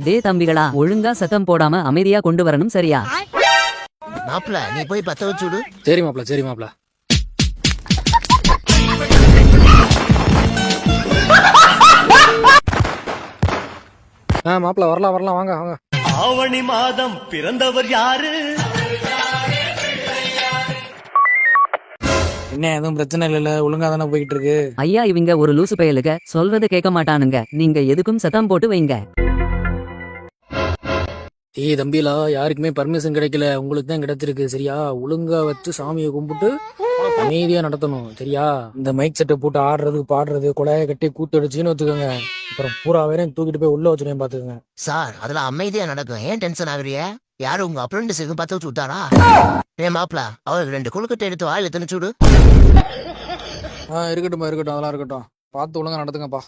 டே தம்பிகளா, ஒழுங்கா சத்தம் போடாம அமைதியா கொண்டு வரணும், சரியா? மாப்பிள நீ போய் பத்த வச்சுடு. சரி மாப்ள, சரி மாப்ள. மாப்ள வரலாம் வரலாம், வாங்க வாங்க. ஆவணி மாதம் பிறந்தவர் யாரு? என்ன எதுவும் பிரச்சனை இல்ல, ஒழுங்கா தானே போயிட்டு இருக்கு. ஐயா, இவங்க ஒரு லூசு பயலுக, சொல்றத கேட்க மாட்டானுங்க. நீங்க எதுக்கும் சத்தம் போட்டு வைங்க. ஏய் தம்பிலா, யாருக்குமே பர்மிஷன் கிடைக்கல, உங்களுக்கு தான் கிடைச்சிருக்கு, சரியா? ஒழுங்கா வச்சு சாமியை கும்பிட்டு அமைதியா நடத்தணும், சரியா? இந்த மைக் செட்டை போட்டு ஆடுறது பாடுறது கொலையை கட்டி கூத்தடிச்சுன்னு வச்சுக்கோங்க, அப்புறம் பூரா வேறையும் தூக்கிட்டு போய் உள்ள வச்சுனேன் பாத்துக்கோங்க. சார் அதெல்லாம் அமைதியா நடக்கும், ஏன் டென்ஷன் ஆகுறிய? யாரும் உங்க அப்ரெண்டிஸ் எதுவும் பத்த வச்சு விட்டாரா? ஏன் மாப்பிள அவருக்கு 2 கொழுக்கட்டை எடுத்து வாயில திணிச்சுடு. இருக்கட்டும் இருக்கட்டும், அதெல்லாம் இருக்கட்டும். பார்த்து ஒழுங்கா நடத்துங்கப்பா.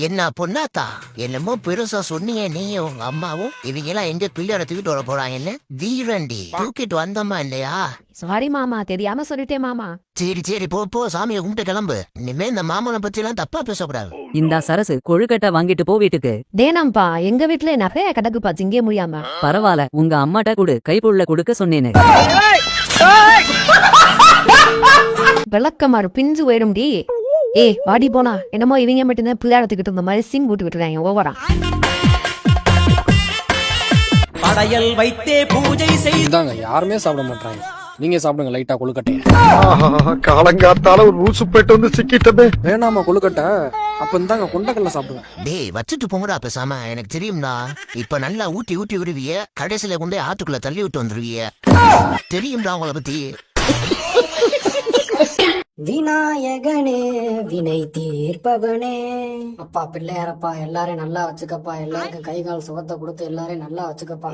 என்ன பொண்ணாத்தா, என்னமோ பெருசா சொன்னீங்க நீயும் உங்க அம்மாவும். இவங்க எல்லாம் எங்க பிள்ளையோட தூக்கிட்டு வர போறாங்கன்னு தீரண்டி தூக்கிட்டு வந்தம்மா இல்லையா? சாரி மாமா, தெரியாம சொல்லிட்டேன் மாமா. சரி சரி போ சாமியை கும்பிட்டு கிளம்பு. இனிமே இந்த மாமனை பத்தி எல்லாம் தப்பா பேசக்கூடாது. இந்த சரசு கொழுக்கட்டை வாங்கிட்டு போ வீட்டுக்கு. தேனம்பா, எங்க வீட்டுல நிறைய கிடக்குப்பா, திங்க முடியாம. பரவாயில்ல, உங்க அம்மாட்ட கொடு, கைப்புள்ள கொடுக்க சொன்னேன்னு. விளக்கமாறு பிஞ்சு போயிடும்டி. வாடி போனா, என்னமோ இவங்க மட்டும்தான் பிள்ளையாடத்துக்கிட்டு இருந்த மாதிரி சீன் போட்டு விட்டுறாங்க ஓவரா. படையல் வைத்தே பூஜை செய்தாங்க, யாருமே சாப்பிட மாட்டாங்க. நீங்க சாப்பிடுங்க லைட்டா கொழுக்கட்டையை. காலங்காத்தால ஒரு ரூசு போயிட்டு வந்து சிக்கிட்டதே. வேணாமா கொழுக்கட்டை? அப்ப இந்தாங்க கொண்டக்கல்ல சாப்பிடுங்க. டேய் வச்சுட்டு போங்கடா பேசாம. எனக்கு தெரியும்டா, இப்ப நல்லா ஊட்டி விடுவிய, கடைசியில கொண்டே ஆத்துக்குள்ள தள்ளி விட்டு வந்துருவிய. தெரியும்டா உங்களை பத்தி. விநாயகனே வினை தீர்ப்பவனே, அப்பா பிள்ளையாரப்பா எல்லாரையும் நல்லா வச்சுக்கப்பா, எல்லாருக்கும் கை கால் சுகத்தை கொடுத்து எல்லாரையும் நல்லா வச்சுக்கப்பா.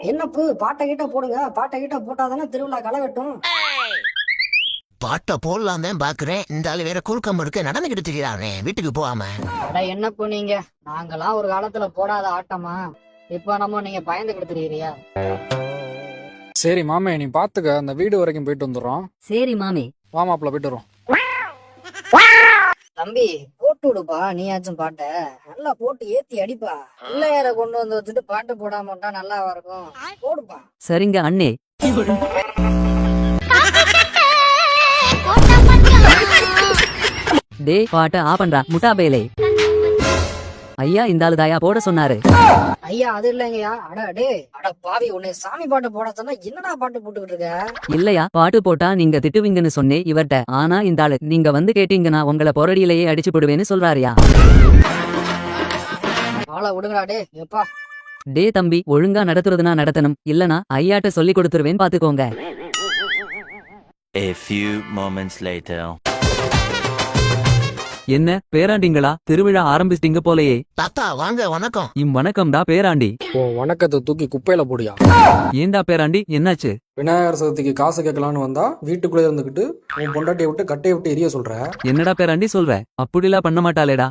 என்னப்பு பாட்டை கிட்ட போடுங்க, பாட்டை கிட்ட போட்டாதானே திருவிழா களைகட்டும். பாட்டை போடலாம் தான் பாக்குறேன், இந்த ஆளு வேற குறுக்கம் இருக்க நடந்துகிட்டு தெரியாதே வீட்டுக்கு போகாம. என்னப்பு நீங்க, நாங்கெல்லாம் ஒரு காலத்துல போடாத ஆட்டமா, இப்ப நம்ம நீங்க பயந்துகிட்டு தெரியுறியா? சரி மாமே, நீ பாத்துக்க, அந்த வீடு வரைக்கும் போயிட்டு வந்துடுறோம். சரி மாமி. வாமாப்ல போயிட்டு வரோம். தம்பி போட்டு விடுப்பா, நீயாச்சும் பாட்ட நல்லா போட்டு ஏத்தி அடிப்பா. பிள்ளையார கொண்டு வந்து வச்சுட்டு பாட்டு போடாமட்டா நல்லா இருக்கும், போடுப்பா. சரிங்க அண்ணே. டே பாட்ட ஆபன்றா முட்டா பேலே. ஐயா, இந்த ஆளு தாயா போட சொன்னாரு. ஐயா அது இல்லைங்கய்யா. அட பாவி, உன்னை சாமி பாட்டு போட சொன்னா என்னடா பாட்டு போட்டுக்கிட்டு இருக்க? இல்லையா, பாட்டு போட்டா நீங்க திட்டுவீங்கன்னு சொன்னே இவர்ட்ட. ஆனா இந்த ஆளு நீங்க வந்து கேட்டீங்கன்னா உங்களை பொரடியிலேயே அடிச்சு போடுவேன்னு சொல்றாருயா. ஆள விடுங்கடா டே. எப்பா டே தம்பி, ஒழுங்கா நடத்துறதுனா நடத்தணும், இல்லனா ஐயாட்ட சொல்லி கொடுத்துருவேன் பாத்துக்கோங்க. A few moments later. என்ன பேராண்டிங்களா, திருவிழா ஆரம்பிச்சிட்டீங்க போலயே. தாத்தா வாங்க, வணக்கம். வணக்கம்டா பேராண்டி. வணக்கத்தை தூக்கி குப்பையில போடியா. ஏண்டா பேராண்டி, என்னாச்சு? விநாயகர் சதுர்த்திக்கு காசு கேட்கலான்னு வந்தா வீட்டுக்குள்ளே இருந்துகிட்டு உன் பொண்டாட்டியை விட்டு கட்டையை விட்டு எரிய சொல்ற. என்னடா பேராண்டி சொல்ற? அப்படிலாம் பண்ண மாட்டாளேடா.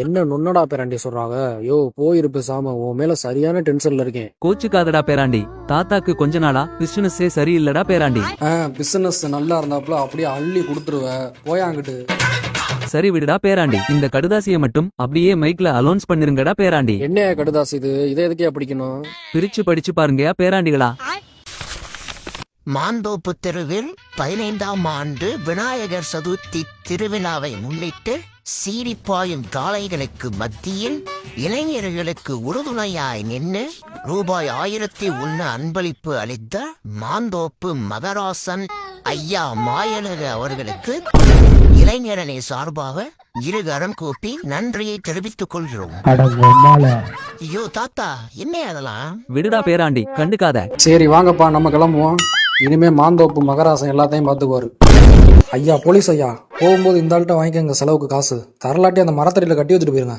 என்ன நொன்னடா பேராண்டி சொல்றாங்க? யோ போயிருப்பு சாம, உன் மேல சரியான டென்ஷன்ல இருக்கேன். கோச்சுக்காதடா பேராண்டி, தாத்தாக்கு கொஞ்ச நாளா பிசினஸே சரியில்லடா பேராண்டி. பிசினஸ் நல்லா இருந்தாப்புல அப்படியே அள்ளி கொடுத்துருவ, போயாங்கிட்டு. சரி விடுடா பேராண்டி, இந்த கடுதாசியை மட்டும் அப்படியே மைக்ல அலௌன்ஸ் பண்ணிருங்கடா பேராண்டி. என்ன கடுதாசி இது? இதை எதுக்கே படிக்கணும்? பிரிச்சு படிச்சு பாருங்கயா பேராண்டிகளா. மாந்தோப்பு தெருவில் 15ஆம் ஆண்டு விநாயகர் சதுர்த்தி திருவிழாவை முன்னிட்டு சீரிப்பாயும் காளைகளுக்கு மத்தியில் இளைஞர்களுக்கு உறுதுணையாய் நின்று ரூபாய் 1001 அன்பளிப்பு அளித்த மாந்தோப்பு மகராசன் ஐயா மாயழக அவர்களுக்கு இளைஞரணி சார்பாக இருகரம் கூப்பி நன்றியை தெரிவித்துக் கொள்கிறோம். ஐயோ தாத்தா, என்ன அதெல்லாம்? விடுடா பேராண்டி, கண்டுக்காத. சரி வாங்கப்பா, நம்ம கிளம்புவோம். இனிமே மாந்தோப்பு மகராசன் எல்லாத்தையும் பாத்துக்குவாரு. ஐயா போலீஸ் ஐயா, போகும்போது இந்த ஆள்கிட்ட வாங்கிக்கங்க செலவுக்கு காசு. தரலாட்டி அந்த மரத்தடியில கட்டி வச்சுட்டு போயிருங்க.